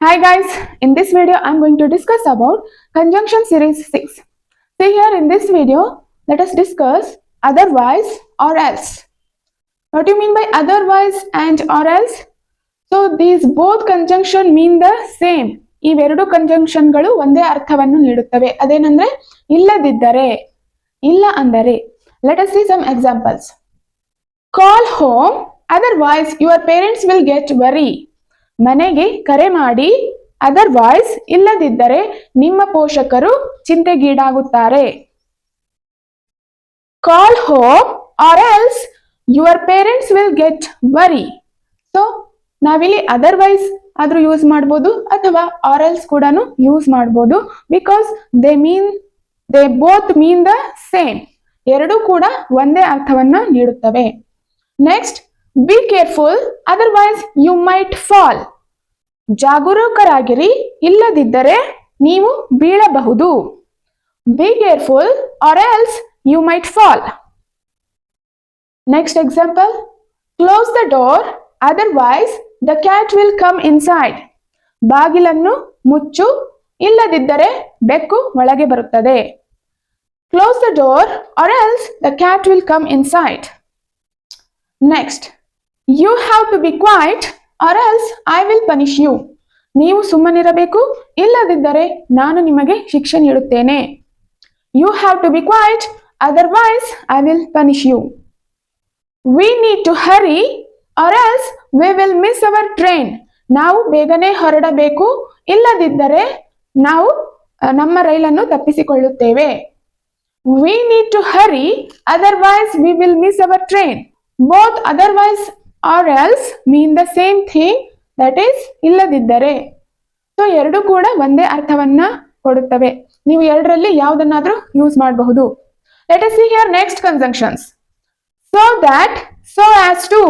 Hi guys, in this video I am going to discuss about conjunction series 6. See here in this video, let us discuss otherwise or else. What do you mean by otherwise and or else? So these both conjunction mean the same. ಇವೆರಡು ಕಂಜಂಕ್ಷನ್ಗಳು ಒಂದೇ ಅರ್ಥವನ್ನು ನೀಡುತ್ತವೆ. ಅದೇನಂದ್ರೆ ಇಲ್ಲದಿದ್ದರೆ, ಇಲ್ಲ ಅಂದರೆ. Let us see some examples. Call home, otherwise your parents will get worry. ಮನೆಗೆ ಕರೆ ಮಾಡಿ, ಅದರ್ವೈಸ್ ಇಲ್ಲದಿದ್ದರೆ ನಿಮ್ಮ ಪೋಷಕರು ಚಿಂತೆಗೀಡಾಗುತ್ತಾರೆ. Call home or else your parents will get worry. So ನಾವಿಲ್ಲಿ ಅದರ್ವೈಸ್ ಆದ್ರೂ ಯೂಸ್ ಮಾಡ್ಬೋದು ಅಥವಾ ಆರ್ ಎಲ್ಸ್ ಕೂಡ ಯೂಸ್ ಮಾಡ್ಬೋದು. Because they both mean the same. ಎರಡೂ ಕೂಡ ಒಂದೇ ಅರ್ಥವನ್ನ ನೀಡುತ್ತವೆ. Next, be careful otherwise you might fall. ಜಾಗರೂಕರಾಗಿರಿ, ಇಲ್ಲದಿದ್ದರೆ ನೀವು ಬೀಳಬಹುದು. Be careful or else you might fall. Next example, close the door otherwise the cat will come inside. ಬಾಗಿಲನ್ನು ಮುಚ್ಚು, ಇಲ್ಲದಿದ್ದರೆ ಬೆಕ್ಕು ಒಳಗೆ ಬರುತ್ತದೆ. Close the door or else the cat will come inside. Next, you have to be quiet or else I will punish you. ನೀವು ಸುಮ್ಮನಿರಬೇಕು, ಇಲ್ಲದಿದ್ದರೆ ನಾನು ನಿಮಗೆ ಶಿಕ್ಷೆ ನೀಡುತ್ತೇನೆ. You have to be quiet otherwise I will punish you. We need to hurry or else we will miss our train. ನಾವು ಬೇಗನೆ ಹೊರಡಬೇಕು, ಇಲ್ಲದಿದ್ದರೆ ನಾವು ನಮ್ಮ ರೈಲನ್ನು ತಪ್ಪಿಸಿಕೊಳ್ಳುತ್ತೇವೆ. We need to hurry otherwise we will miss our train. Both otherwise or else mean the same thing, that is ಇಲ್ಲದಿದ್ದರೆ. So ಎರಡು ಕೂಡ ಒಂದೇ ಅರ್ಥವನ್ನ ಕೊಡುತ್ತವೆ. ನೀವು ಎರಡರಲ್ಲಿ ಯಾವುದನ್ನಾದ್ರೂ ಯೂಸ್ ಮಾಡಬಹುದು. Let us see here next conjunctions. So that, so as to.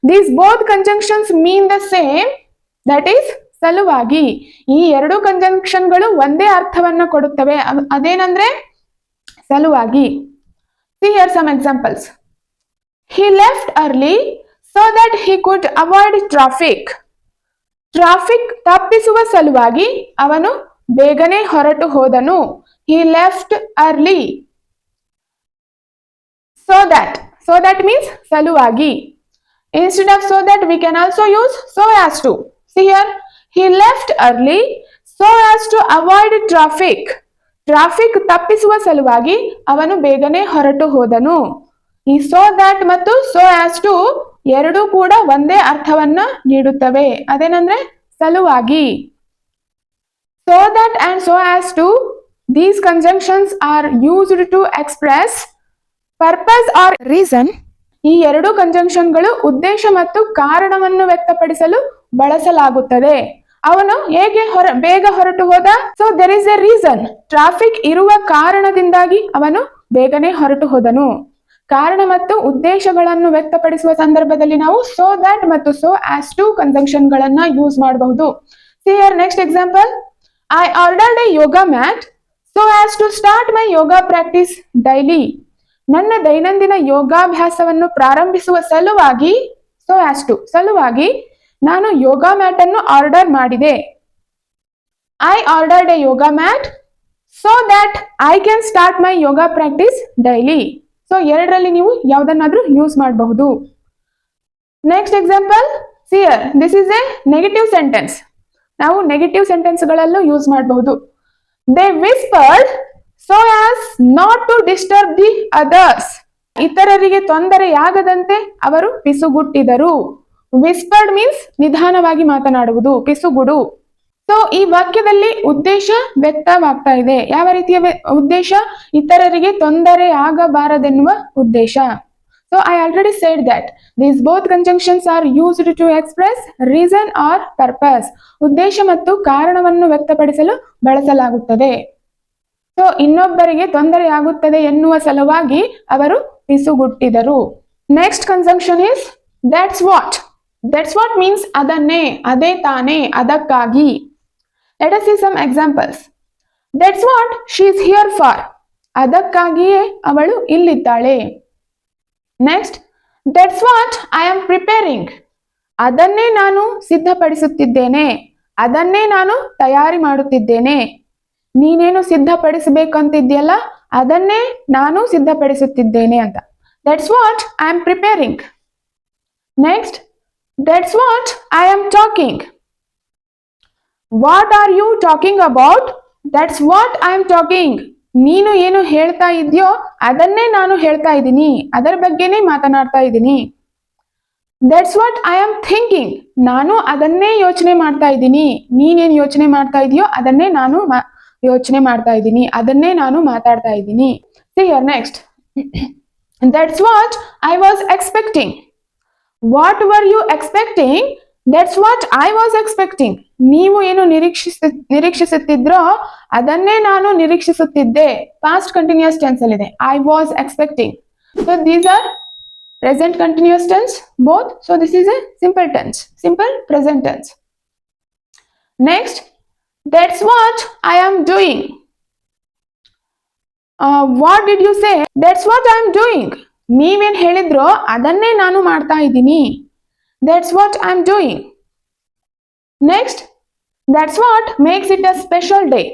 These both conjunctions mean the same, that is ಸಲುವಾಗಿ. ಈ ಎರಡು ಕಂಜಂಕ್ಷನ್ಗಳು ಒಂದೇ ಅರ್ಥವನ್ನ ಕೊಡುತ್ತವೆ. ಅದೇನಂದ್ರೆ ಸಲುವಾಗಿ. See here some examples. He left early so that he could avoid traffic. Traffic ತಪ್ಪಿಸುವ ಸಲುವಾಗಿ ಅವನು ಬೇಗನೆ ಹೊರಟು ಹೋದನು. He left early. So that means ಸಲುವಾಗಿ. Instead of so that we can also use so as to. See here, he left early so as to avoid traffic. Traffic ತಪ್ಪಿಸುವ ಸಲುವಾಗಿ ಅವನು ಬೇಗನೆ ಹೊರಟು ಹೋದನು. ಈ ಸೋ ದ್ಯಾಟ್ ಮತ್ತು ಸೋ ಆಸ್ ಟು ಎರಡೂ ಕೂಡ ಒಂದೇ ಅರ್ಥವನ್ನ ನೀಡುತ್ತವೆ. ಅದೇನಂದ್ರೆ ಸಲುವಾಗಿ. So that and so as to, these conjunctions are used to express purpose or reason. ಈ ಎರಡು ಕಂಜಂಕ್ಷನ್ಗಳು ಉದ್ದೇಶ ಮತ್ತು ಕಾರಣವನ್ನು ವ್ಯಕ್ತಪಡಿಸಲು ಬಳಸಲಾಗುತ್ತದೆ. ಅವನು ಹೇಗೆ ಬೇಗ ಹೊರಟು ಹೋದ? So there is A reason. Traffic ಇರುವ ಕಾರಣದಿಂದಾಗಿ ಅವನು ಬೇಗನೆ ಹೊರಟು ಹೋದನು. ಕಾರಣ ಮತ್ತು ಉದ್ದೇಶಗಳನ್ನು ವ್ಯಕ್ತಪಡಿಸುವ ಸಂದರ್ಭದಲ್ಲಿ ನಾವು ಸೋ ದ್ಯಾಟ್ ಮತ್ತು ಸೋ ಆಸ್ ಟು ಕಂಜಂಕ್ಷನ್ ಗಳನ್ನ ಯೂಸ್ ಮಾಡಬಹುದು. See here next example. I ordered a yoga mat so as to start my yoga practice daily. ನನ್ನ ದೈನಂದಿನ ಯೋಗಾಭ್ಯಾಸವನ್ನು ಪ್ರಾರಂಭಿಸುವ ಸಲುವಾಗಿ, ಸೋ ಆಸ್ ಟು ಸಲುವಾಗಿ ನಾನು ಯೋಗ ಮ್ಯಾಟ್ ಅನ್ನು ಆರ್ಡರ್ ಮಾಡಿದೆ. I ordered a yoga mat so that I can start my yoga practice daily. So ಎರಡರಲ್ಲಿ ನೀವು ಯಾವುದನ್ನಾದ್ರೂ ಯೂಸ್ ಮಾಡಬಹುದು. Next example, see here this is a negative sentence. ನಾವು ನೆಗೆಟಿವ್ ಸೆಂಟೆನ್ಸ್ ಗಳಲ್ಲೂ ಯೂಸ್ ಮಾಡಬಹುದು. They whispered so as not to disturb the others. ಇತರರಿಗೆ ತೊಂದರೆಯಾಗದಂತೆ ಅವರು ಪಿಸುಗುಟ್ಟಿದರು. ವಿಸ್ಪರ್ಡ್ ಮೀನ್ಸ್ ನಿಧಾನವಾಗಿ ಮಾತನಾಡುವುದು, ಪಿಸುಗುಡು. ಸೊ ಈ ವಾಕ್ಯದಲ್ಲಿ ಉದ್ದೇಶ ವ್ಯಕ್ತವಾಗ್ತಾ ಇದೆ. ಯಾವ ರೀತಿಯ ಉದ್ದೇಶ? ಇತರರಿಗೆ ತೊಂದರೆ ಆಗಬಾರದೆನ್ನುವ ಉದ್ದೇಶ. So I already said that these both conjunctions are used to express reason or purpose. ಉದ್ದೇಶ ಮತ್ತು ಕಾರಣವನ್ನು ವ್ಯಕ್ತಪಡಿಸಲು ಬಳಸಲಾಗುತ್ತದೆ. ಸೊ ಇನ್ನೊಬ್ಬರಿಗೆ ತೊಂದರೆ ಆಗುತ್ತದೆ ಎನ್ನುವ ಸಲುವಾಗಿ ಅವರು ಪಿಸುಗುಟ್ಟಿದರು. Next conjunction is that's what. That's what means ಅದನ್ನೇ, ಅದೇ ತಾನೇ, ಅದಕ್ಕಾಗಿ. Let us see some examples. That's what she is here for. ಅದಕ್ಕಾಗಿಯೇ ಅವಳು ಇಲ್ಲಿದ್ದಾಳೆ. Next, that's what I am preparing. ಅದನ್ನೇ ನಾನು ಸಿದ್ಧಪಡಿಸುತ್ತಿದ್ದೇನೆ. ಅದನ್ನೇ ನಾನು ತಯಾರಿ ಮಾಡುತ್ತಿದ್ದೇನೆ. ನೀನೇನು ಸಿದ್ಧಪಡಿಸಬೇಕಂತಿದ್ಯಲ್ಲ ಅದನ್ನೇ ನಾನು ಸಿದ್ಧಪಡಿಸುತ್ತಿದ್ದೇನೆ ಅಂತ. That's what I am preparing. Next, that's what I am talking. What are you talking about? That's what I am talking. ನೀನು ಏನು ಹೇಳ್ತಾ ಇದೆಯೋ ಅದನ್ನೇ ನಾನು ಹೇಳ್ತಾ ಇದ್ದೀನಿ, ಅದರ ಬಗ್ಗೆನೇ ಮಾತನಾಡ್ತಾ ಇದ್ದೀನಿ. That's what I am thinking. ನಾನು ಅದನ್ನೇ ಯೋಚನೆ ಮಾಡ್ತಾ ಇದ್ದೀನಿ. ನೀನೇನು ಯೋಚನೆ ಮಾಡ್ತಾ ಇದೆಯೋ ಅದನ್ನೇ ನಾನು ಯೋಚನೆ ಮಾಡ್ತಾ ಇದ್ದೀನಿ, ಅದನ್ನೇ ನಾನು ಮಾತಾಡ್ತಾ ಇದ್ದೀನಿ. See here next. That's what I was expecting. What were you expecting? That's what I was expecting. ನೀವು ಏನು ನಿರೀಕ್ಷಿಸುತ್ತಿದ್ರೋ ಅದನ್ನೇ ನಾನು ನಿರೀಕ್ಷಿಸುತ್ತಿದ್ದೆ. ಪಾಸ್ಟ್ ಕಂಟಿನ್ಯೂಸ್ ಟೆನ್ಸ್ ಅಲ್ಲಿ ಇದೆ. I was expecting. So these are present continuous tense both. So this is a simple tense, simple present tense. Next, that's what I am doing. What did you say? That's what I am doing. ನೀವೇನು ಹೇಳಿದ್ರೋ ಅದನ್ನೇ ನಾನು ಮಾಡ್ತಾ ಇದ್ದೀನಿ. That's what I am doing. Next, that's what makes it a special day.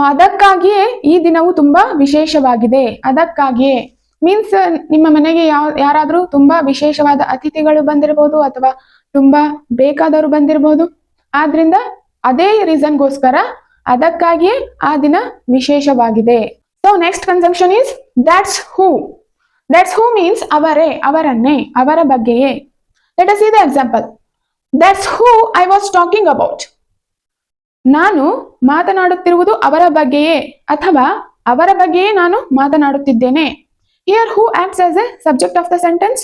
ಅದಕ್ಕಾಗಿಯೇ ಈ ದಿನವು ತುಂಬಾ ವಿಶೇಷವಾಗಿದೆ. ಅದಕ್ಕಾಗಿಯೇ ಮೀನ್ಸ್ ನಿಮ್ಮ ಮನೆಗೆ ಯಾರಾದರೂ ತುಂಬಾ ವಿಶೇಷವಾದ ಅತಿಥಿಗಳು ಬಂದಿರಬಹುದು ಅಥವಾ ತುಂಬಾ ಬೇಕಾದವರು ಬಂದಿರಬಹುದು. ಆದ್ರಿಂದ ಅದೇ ರೀಸನ್ಗೋಸ್ಕರ ಅದಕ್ಕಾಗಿಯೇ ಆ ದಿನ ವಿಶೇಷವಾಗಿದೆ. So next conjunction is that's who. That's who means ಅವರೇ, ಅವರನ್ನೇ, ಅವರ ಬಗ್ಗೆಯೇ. Let us see the example. That's who I was talking about. ನಾನು ಮಾತನಾಡುತ್ತಿರುವುದು ಅವರ ಬಗ್ಗೆಯೇ ಅಥವಾ ಅವರ ಬಗ್ಗೆಯೇ ನಾನು ಮಾತನಾಡುತ್ತಿದ್ದೇನೆ. Here who acts as a subject of the sentence,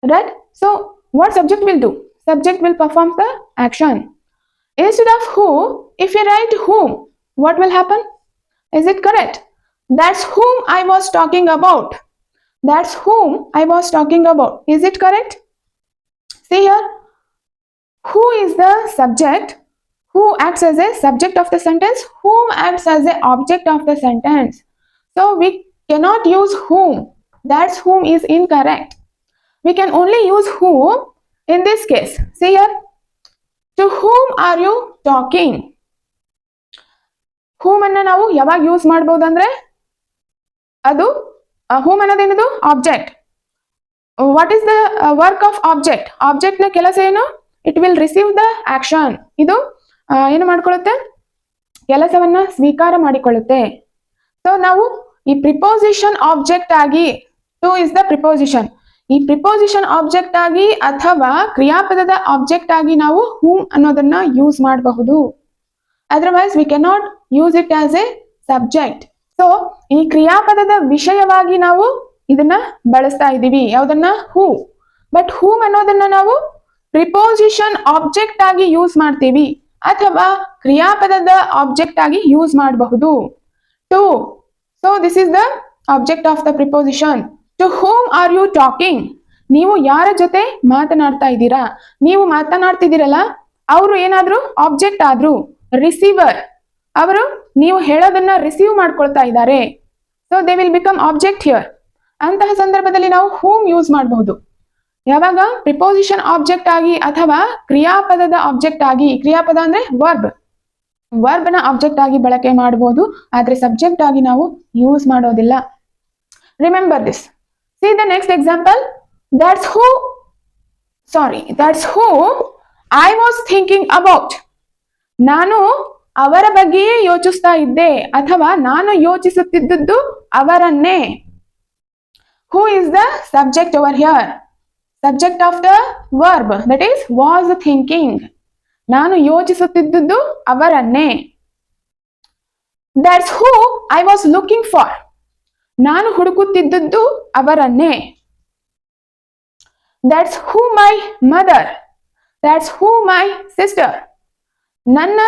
right? So what subject will do? Subject will perform the action. Instead of who, if you write whom, what will happen? Is it correct? That's whom I was talking about. That's whom I was talking about. Is it correct? See here, who is the subject? Who acts as a subject of the sentence? Whom acts as a object of the sentence. So we cannot use whom. That's whom is incorrect. We can only use whom in this case. See here, to whom are you talking? Whom ಅನ್ನ ನಾವು ಯಾವಾಗ use ಮಾಡಬಹುದಂದ್ರೆ ಅದು whom ಅನ್ನೋದೇನದು object. What is the work of object? Object ನ ಕೆಲಸ ಏನು? It will receive the action. ಇದು ಏನು ಮಾಡ್ಕೊಳ್ಳುತ್ತೆ? ಕೆಲಸವನ್ನ ಸ್ವೀಕಾರ ಮಾಡಿಕೊಳ್ಳುತ್ತೆ. ಸೊ ನಾವು ಈ ಪ್ರಿಪೋಸಿಷನ್ ಆಬ್ಜೆಕ್ಟ್ ಆಗಿ, ಟು ಇಸ್ ದ ಪ್ರಿಪೋಸಿಷನ್, ಈ ಪ್ರಿಪೋಸಿಷನ್ ಆಬ್ಜೆಕ್ಟ್ ಆಗಿ ಅಥವಾ ಕ್ರಿಯಾಪದದ ಆಬ್ಜೆಕ್ಟ್ ಆಗಿ ನಾವು ಹೂಮ್ ಅನ್ನೋದನ್ನ ಯೂಸ್ ಮಾಡಬಹುದು. Otherwise we cannot use it as A subject. So ಈ ಕ್ರಿಯಾಪದದ ವಿಷಯವಾಗಿ ನಾವು ಇದನ್ನ ಬಳಸ್ತಾ ಇದ್ದೀವಿ. ಯಾವುದನ್ನ? ಹೂ. ಬಟ್ ಹೂಮ್ ಅನ್ನೋದನ್ನ ನಾವು ಪ್ರಿಪೋಸಿಷನ್ ಆಬ್ಜೆಕ್ಟ್ ಆಗಿ ಯೂಸ್ ಮಾಡ್ತೀವಿ ಅಥವಾ ಕ್ರಿಯಾಪದದ ಆಬ್ಜೆಕ್ಟ್ ಆಗಿ ಯೂಸ್ ಮಾಡಬಹುದು. To. So this is the object of the preposition. To whom are you talking? ನೀವು ಯಾರ ಜೊತೆ ಮಾತನಾಡ್ತಾ ಇದ್ದೀರಾ? ನೀವು ಮಾತನಾಡ್ತಿದ್ದೀರಲ್ಲ, ಅವರು ಏನಾದ್ರು ಆಬ್ಜೆಕ್ಟ್ ಆದ್ರು, ರಿಸೀವರ್, ಅವರು ನೀವು ಹೇಳೋದನ್ನ ರಿಸೀವ್ ಮಾಡ್ಕೊಳ್ತಾ ಇದ್ದಾರೆ. So they will become object here. ಅಂತಹ ಸಂದರ್ಭದಲ್ಲಿ ನಾವು ಹೂಮ್ ಯೂಸ್ ಮಾಡಬಹುದು. ಯಾವಾಗ? ಪ್ರಿಪೋಸಿಷನ್ ಆಬ್ಜೆಕ್ಟ್ ಆಗಿ ಅಥವಾ ಕ್ರಿಯಾಪದದ ಆಬ್ಜೆಕ್ಟ್ ಆಗಿ. ಕ್ರಿಯಾಪದ ಅಂದ್ರೆ ವರ್ಬ್, ವರ್ಬ್ನ ಆಬ್ಜೆಕ್ಟ್ ಆಗಿ ಬಳಕೆ ಮಾಡಬಹುದು, ಆದ್ರೆ ಸಬ್ಜೆಕ್ಟ್ ಆಗಿ ನಾವು ಯೂಸ್ ಮಾಡೋದಿಲ್ಲ. Remember this. C the next example. That's who I was thinking about. ನಾನು ಅವರ ಬಗ್ಗೆಯೇ ಯೋಚಿಸ್ತಾ ಇದ್ದೆ ಅಥವಾ ನಾನು ಯೋಚಿಸುತ್ತಿದ್ದದ್ದು ಅವರನ್ನೇ. Who is the subject over here? Subject of the verb, that is was thinking. ನಾನು ಯೋಚಿಸುತ್ತಿದ್ದದ್ದು ಅವರನ್ನೇ. That's who I was looking for. ನಾನು ಹುಡುಕುತ್ತಿದ್ದದ್ದು ಅವರನ್ನೇ. That's who my mother. That's who my sister. ನನ್ನ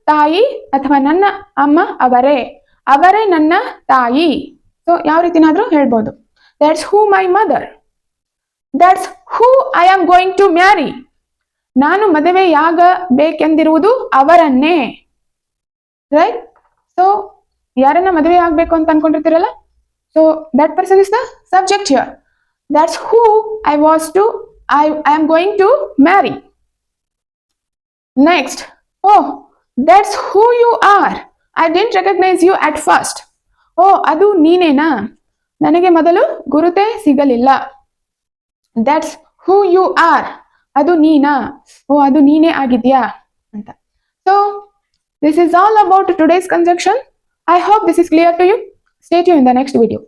ತಾಯಿ ಅಥವಾ ನನ್ನ ಅಮ್ಮ ಅವರೇ, ಅವರೇ ನನ್ನ ತಾಯಿ. ಸೊ ಯಾವ ರೀತಿನಾದ್ರೂ ಹೇಳ್ಬೋದು. That's who my mother. That's who I am going to marry. ನಾನು ಮದುವೆಯಾಗಬೇಕೆಂದಿರುವುದು ಅವರನ್ನೇ. ರೈಟ್? ಸೊ ಯಾರನ್ನ ಮದುವೆ ಆಗ್ಬೇಕು ಅಂತ ಅನ್ಕೊಂಡಿರ್ತೀರಲ್ಲ, so that person is the subject here. That's who I am going to marry. Next, oh, that's who you are. I didn't recognize you at first. ಓ ಅದು ನೀನೇನಾ, ನನಗೆ ಮೊದಲು ಗುರುತೇ ಸಿಗಲಿಲ್ಲ. ದಟ್ಸ್ ಹೂ ಯು ಆರ್, ಅದು ನೀನಾ, ಓ ಅದು ನೀನೇ ಆಗಿದ್ಯಾ ಅಂತ. So this is all about today's conjunction. I hope this is clear to you. Stay tune in the next video.